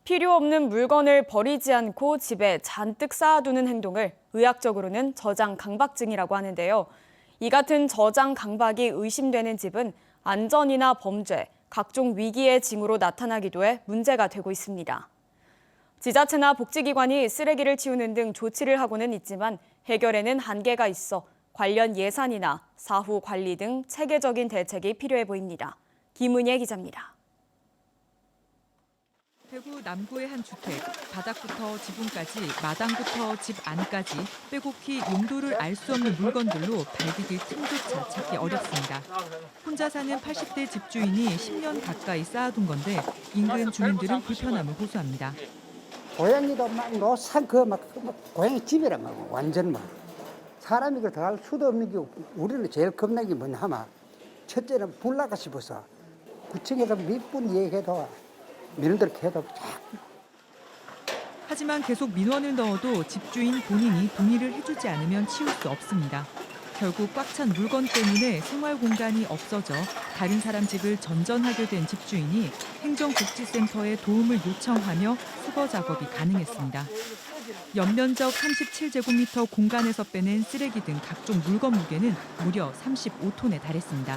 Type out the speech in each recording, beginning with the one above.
필요 없는 물건을 버리지 않고 집에 잔뜩 쌓아두는 행동을 의학적으로는 저장 강박증이라고 하는데요. 이 같은 저장 강박이 의심되는 집은 안전이나 범죄, 각종 위기의 징후로 나타나기도 해 문제가 되고 있습니다. 지자체나 복지기관이 쓰레기를 치우는 등 조치를 하고는 있지만 해결에는 한계가 있어 관련 예산이나 사후 관리 등 체계적인 대책이 필요해 보입니다. 김은혜 기자입니다. 대구 남구의 한 주택, 바닥부터 지붕까지 마당부터 집 안까지 빼곡히 용도를 알 수 없는 물건들로 발디딜 틈조차 찾기 어렵습니다. 혼자 사는 80대 집주인이 10년 가까이 쌓아둔 건데 인근 주민들은 불편함을 호소합니다. 고양이도 막 고양이 집이란 말이야. 완전 막 사람이 그걸 할 수도 없는 게 우리는 제일 겁나는 게 뭐냐 하면 첫째는 불 나가 싶어서 구청에서 몇 분 얘기해도 민원들 해도 자꾸. 하지만 계속 민원을 넣어도 집주인 본인이 동의를 해주지 않으면 치울 수 없습니다. 결국 꽉 찬 물건 때문에 생활 공간이 없어져 다른 사람 집을 전전하게 된 집주인이 행정복지센터에 도움을 요청하며 수거 작업이 가능했습니다. 연면적 37제곱미터 공간에서 빼낸 쓰레기 등 각종 물건 무게는 무려 35톤에 달했습니다.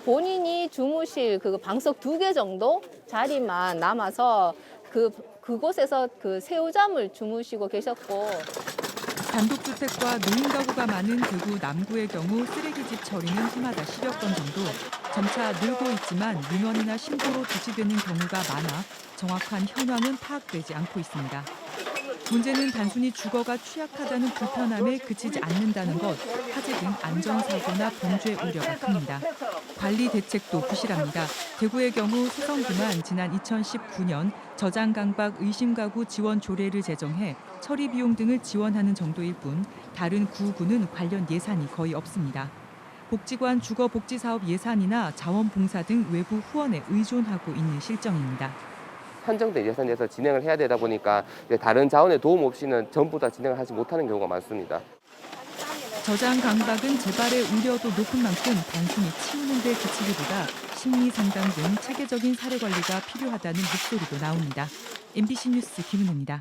본인이 주무실 그 방석 2개 정도 자리만 남아서 그곳에서 그 새우잠을 주무시고 계셨고. 단독주택과 노인 가구가 많은 대구 남구의 경우 쓰레기집 처리는 해마다 10여 건 정도. 점차 늘고 있지만 민원이나 신고로 조치되는 경우가 많아 정확한 현황은 파악되지 않고 있습니다. 문제는 단순히 주거가 취약하다는 불편함에 그치지 않는다는 것, 화재 등 안전사고나 범죄 우려가 큽니다. 관리 대책도 부실합니다. 대구의 경우 세성구만 지난 2019년 저장강박 의심가구 지원 조례를 제정해 처리 비용 등을 지원하는 정도일 뿐 다른 구구는 관련 예산이 거의 없습니다. 복지관 주거복지사업 예산이나 자원봉사 등 외부 후원에 의존하고 있는 실정입니다. 한정된 예산에서 진행을 해야 되다 보니까 다른 자원의 도움 없이는 전부 다 진행을 하지 못하는 경우가 많습니다. 저장 강박은 재발의 우려도 높은 만큼 단순히 치우는 데 그치기보다 심리 상담 등 체계적인 사례 관리가 필요하다는 목소리도 나옵니다. MBC 뉴스 김은혜입니다.